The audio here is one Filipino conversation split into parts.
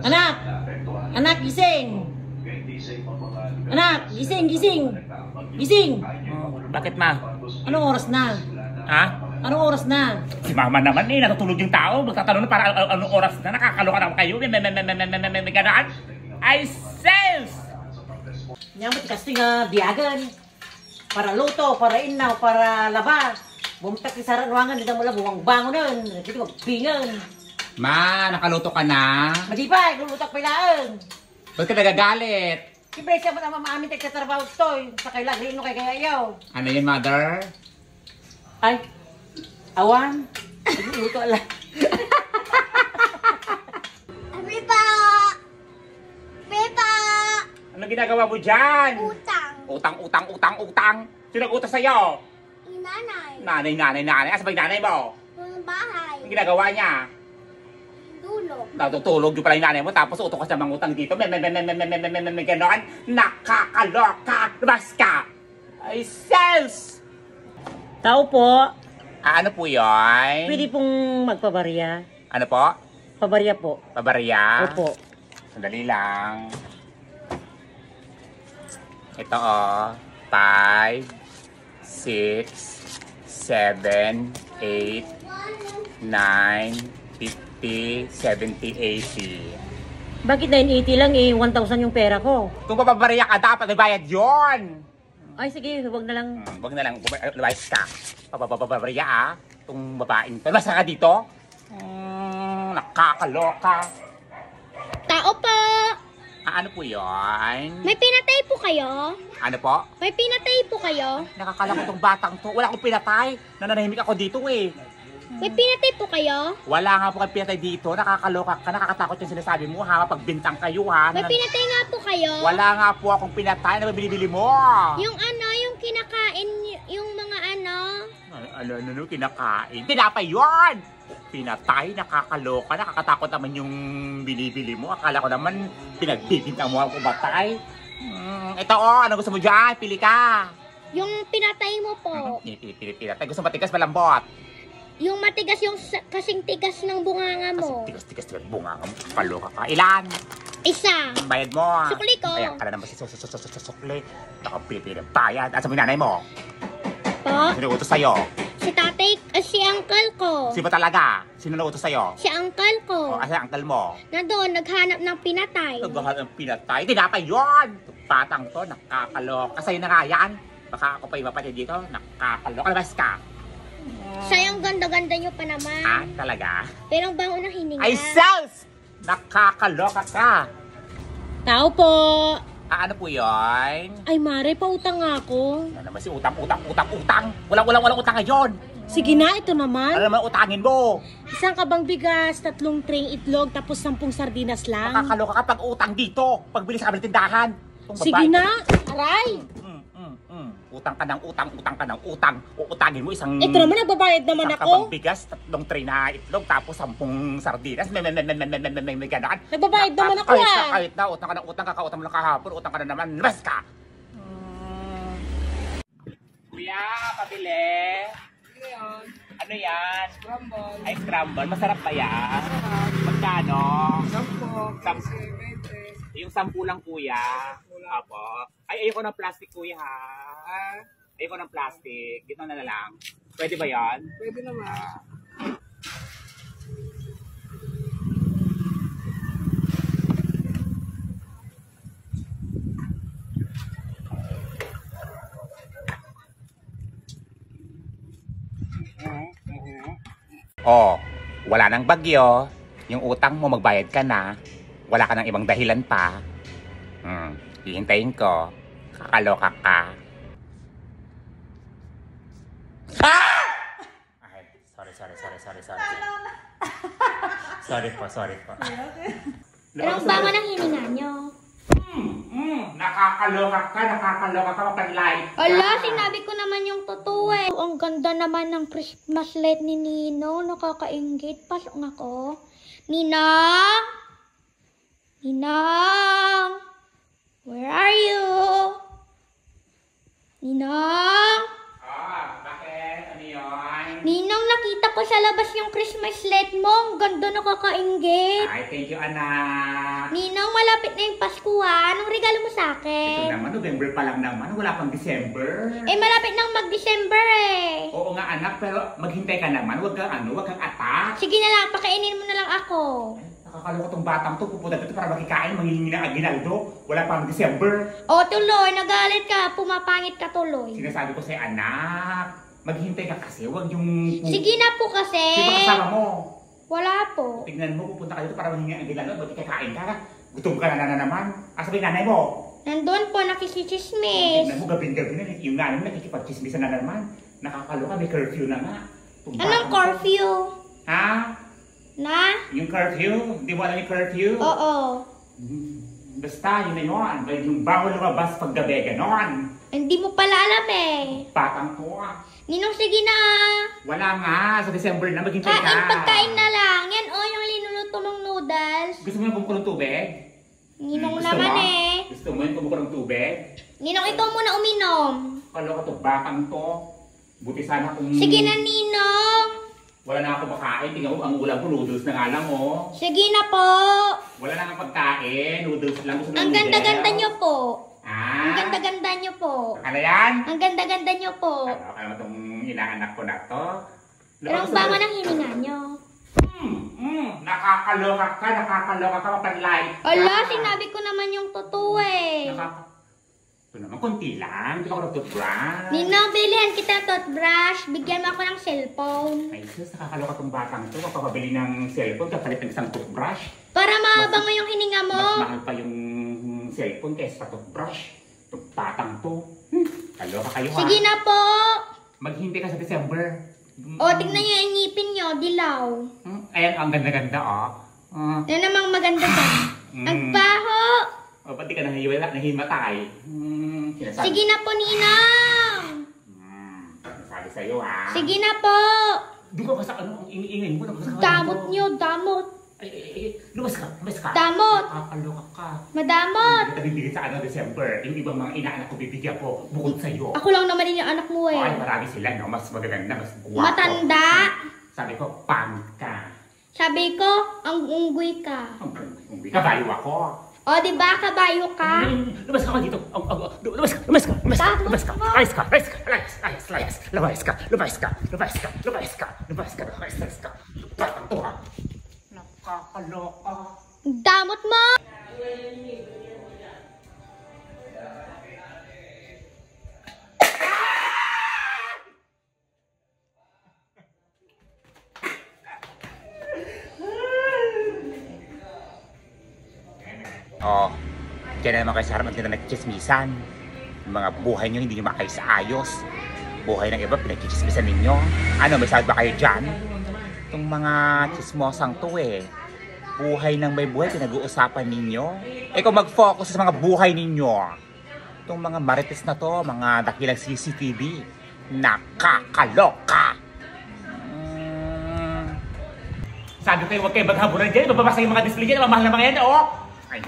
Anak! Anak, gising! Anak, gising, gising! Gising! Bakit ma? Anong oras na? Ha? Anong oras na? Si mama naman natutulog yung tao. Magtatanong na para anong oras na. Nakakaloka na kayo. May ganaan. Ay, sense! Nyamot kasi nga biyagan. Para luto, para inaw, para laba. Bumtak sa ruangan, hindi mo lang buwang bangon nun. Hindi mo bingan. Ma, nakaluto ka na? Madipay, lulutak pilaan. Ba't ka nagagalit? Siyempre siya mo naman maamin tayo sa trabaho ito. Sa kailang, rin mo kay kayayaw. Ano yun, mother? Ay, awan. Luto lang. Pipa! Pipa! Ano ginagawa mo dyan? Utang. Utang. Sino nag-utos sa'yo? Nanay. Nanay. Asa ba yung nanay mo? Yung bahay. Ang ginagawa niya? Tulog. Natutulog yung pala yung nanay mo, tapos utok ka sa mga utang dito. May ganon. Nakakaloka. Labas ka. Ay, sales! Tao po. Ano po yun? Pwede pong magpabarya. Ano po? Pabarya po. Pabarya? Opo. Sandali lang. Ito 5, 6, 7, 8, 9, 50, 70, 80. Bakit 980 lang eh? 1,000 yung pera ko. Kung papabarya ka, dapat may bayad yun! Ay sige, huwag na lang. Wag na lang, lumayas ka. Papabarya itong babaeng. Pero basta ka dito? Nakakaloka. Tao po! Ano po yun? May pinatay po kayo? Ano po? May pinatay po kayo? Nakakaloka itong batang to. Wala akong pinatay. Nananahimik ako dito eh. May pinatay po kayo? Wala nga po kayong pinatay dito. Nakakaloka ka. Nakakatakot yung sinasabi mo ha. Mapagbintang kayo ha. May pinatay nga po kayo? Wala nga po akong pinatay na binibili mo. Yung ano, yung kinakain, yung mga ano? Ano, kinakain. Tinapay yun! Pinatay, nakakaloka, nakakatakot naman yung binibili mo. Akala ko naman pinagbibintang mo ako batay. Ito ano gusto mo dyan? Pili ka. Yung pinatay mo po. Pinatay. Gusto matigas malambot? Yung matigas, yung kasing tigas ng bunganga mo. Tigas bunga ka mo. Kaloka ka. Ilan? Isa. Bayad mo. Sukli ko. Ayan ka na naman si sukli. Nakapili ng bayad. Asa mo yung nanay mo? Po? Sino utos sa'yo? Si tatay, si uncle ko. Sino ba talaga? Sino na utos sa'yo? Si uncle ko. Asa yung uncle mo? Na doon, naghanap ng pinatay. Nagbahan ng pinatay. Tinapay yun! Patang to, nakakaloka. Sa'yo na nga yan. Baka ako pa yung mapatid dito. Nakakaloka. Labas ka. Sayang ganda-ganda nyo pa naman. Talaga? Pero ang bango ng hininga. Ay, sales! Nakakaloka ka. Tao po. Ano po yun? Ay mare, pautang nga ako. Ano naman si utang. Walang utang ngayon. Sige na, ito naman. Ano naman utangin mo? Isang kabang bigas, 3 tray itlog, tapos 10 sardinas lang. Nakakaloka ka pag utang dito. Pagbili sa kabilang tindahan. Sige na, aray. Utang ka ng utang. Uutangin mo isang... Ito naman, nagbabayad naman isang ako. kabang bigas, 3 tray na itlog, tapos 10 sardinas. May ganaan. Nagbabayad naman ako Kahit na, utang ka ng utang, kakautang mo lang kahapon, utang ka na naman, labas ka! Kuya, pabili. Ano yan? Crumble. Ay, crumble. Masarap ba yan? Magkano? 10. Yung 10 lang, kuya. Apo. Ay, ayoko ng plastic, kuya, ha? Ayoko ng plastic. Dito na lang. Pwede ba yan? Pwede naman. Oh, wala nang bagyo. Yung utang mo, magbayad ka na. Wala ka ng ibang dahilan pa. Hihintayin ko. Kakaloka ka. Ah! Ay, sorry. Sorry po. Pero ang bango ng hininga nyo. Nakakaloka ka, mapanlait ka. Ala, sinabi ko naman yung totoo eh. Ang ganda naman ng Christmas light ni Nino. Nakakaingit. Pasok nga ko. Ninang! Where are you? Ninang! Bakit? Ano yun? Ninang, nakita nakita ko sa labas yung Christmas light mo. Ang ganda, nakakainggit. Ay, thank you, anak. Ninong, malapit na yung Pasko ha. Anong regalo mo sa Ito akin? naman, November pa lang naman. Wala pang December. Eh, malapit nang mag-December eh. Oo nga, anak, pero maghintay ka naman. Huwag kang atak. Sige na lang, pakainin mo na lang ako. Nakakaloka tong batang to. Pupunta dito para makikain, manghihingi ng aginaldo. Wala pang December. O, tuloy, nagalit ka. Pumapangit ka tuloy. Sinasabi ko sa'yo, anak, maghintay ka kasi. Huwag yung... Sige na po kasi. Sino ba kasama mo? Wala po. Tignan mo, pupunta ka dito para manghihingi ng aginaldo. Ba't kakain ka? Gutom ka na naman. Asa ba yung nanay mo? Nandun po, nakikichismis. Tignan mo, gabing-gabi na. Yung nanay mo nakikipag-chismisan na naman. Nakakaloka, may curfew na nga. Itong Anong batang to. curfew? Ha? Na? Yung curfew? Hindi mo alam yung curfew? Oo. Basta, yun na yun. Yung bawal lumabas pag gabi, ganon. Hindi mo pala alam eh. Batang to ah. Ninong, sige na. Wala nga, sa December na, maghintay ka. Kain, pagkain na lang. Yan o, yung linuluto mong noodles. Gusto mo yung kumukulong tubig? Ninong Gusto naman mo? eh. Gusto mo yung kumukulong tubig? Ninong, ikaw muna uminom. Kalo ka to, batang to. Buti sana kung... Sige na, Ninong. Wala na ako makain. Tingnan mo, ang ulam ko, noodles na nga lang oh. Sige na po. Wala na nga pagkain, noodles lang. Gusto ng Ang ganda-ganda nyo po. Ah? Ang ganda-ganda nyo po. Ano yan? Ang ganda-ganda nyo po. Ano itong inaanak ko na to? Pero ang bango ng hininga nyo. Nakakaloka ka, mapanlay. Ala, sinabi ko naman yung totoo eh. Ito naman, konti lang. Hindi ako nag-toothbrush. Ninong, bilihan kita ng toothbrush. Bigyan mo ako ng cellphone. Ay, sus, nakakaloka tong batang to. Magpapabili ng cellphone, kapalit ng isang toothbrush. Para mabango yung hininga mo. Mas mahal pa yung cellphone kaysa sa toothbrush. Itong batang to. Kaloka kayo ha. Sige na po. Maghintay ka sa December. O, tignan nyo yung ngipin nyo. Dilaw. Ayan, ang ganda-ganda oh. Yan namang maganda dyan. Ang baho. O, ba't di ka nahimatay? Sinasabi. Sige na po, Ninang. Sinasabi sa'yo ha. Sige na po. Doon ka sa ano, ang iniingay mo. Damot nyo, damot. Ay, lumas ka. Damot. Nakakaloka ka. Madamot. Hindi kita bibigyan sa ano, December. Yung ibang mga inaanak ko bibigyan ko, bukod sa'yo. Ako lang naman din yung anak mo eh. Ay, marami sila, no? Mas magaganda, mas guwapo. Matanda. Sabi ko, pang ka. Sabi ko, ang unggoy ka. Hindi ka, bayo ako. O, di ba kabayo ka? Lumas ka dito. Lumas ka. Batang to ha. Nakakaloka. Damot mo. Oh, kaya naman kayo sa harap at nagchismisan. Yung mga buhay nyo hindi nyo makaisayos. Buhay ng iba pinagchismisan ninyo. Ano, may sabi ba kayo dyan? Itong mga chismosang to eh. Buhay ng may buhay pinag-uusapan ninyo. Eh kung mag-focus sa mga buhay ninyo. Itong mga marites na to, mga dakilang CCTV. Nakakaloka! Sabi ko huwag kayo maghaburan dyan. Bababasa yung mga display dyan. Mamahal na mga yan, oh! Ay.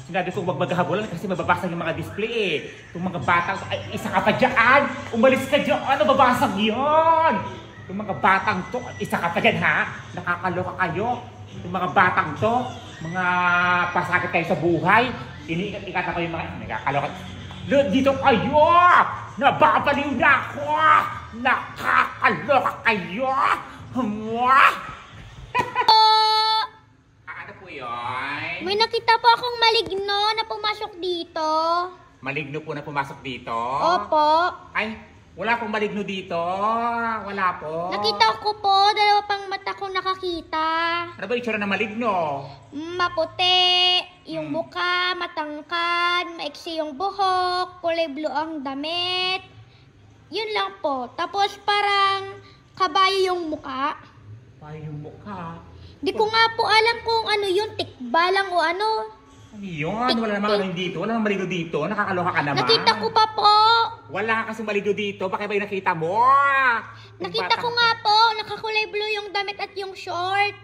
Sinabi ko huwag maghabulan kasi mababasag yung mga display eh. Itong mga batang, ay, isa ka pa dyan! Umalis ka dyan! Ano, babasag yun! Itong mga batang to, isa ka pa dyan ha? Nakakaloka kayo. Itong mga batang to, mga pasakit kayo sa buhay. Iniikat-ikat ako yung mga, nakakaloka. Dito kayo! Nababaliw na ako! Nakakaloka kayo! Ano po yun? May nakita po akong maligno na pumasok dito. Maligno po na pumasok dito? Opo. Ay, wala pong maligno dito. Wala po. Nakita ko po, dalawa pang mata ko nakakita. Ano ba yung itsura ng maligno? Maputi, yung buka, matangkad, maiksi yung buhok, kulay blue ang damit. Yun lang po. Tapos parang kabayo yung muka. Ay, yung mukha. Di ko nga po alam kung ano yun, tikbalang o ano. Ano yun? Wala namang ano dito. Wala namang maligno dito. Nakakaloka ka naman. Nakita ko pa po. Wala ka kasing maligno dito. Bakit ba yung nakita mo? Nakita ko nga po, nakakulay blue yung damit at yung short.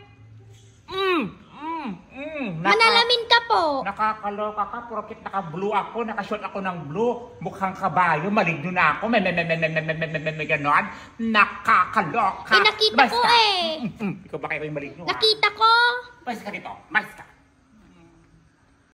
Manalamin ka po. Nakakaloka ka, porkit naka-blue ako, naka-short ako ng blue. Mukhang kabayo, maligno na ako. May ganon. Nakakaloka. Nakita ko eh. Ikaw ba kayo yung maligno? Nakita ko. Mas ka dito, mas ka.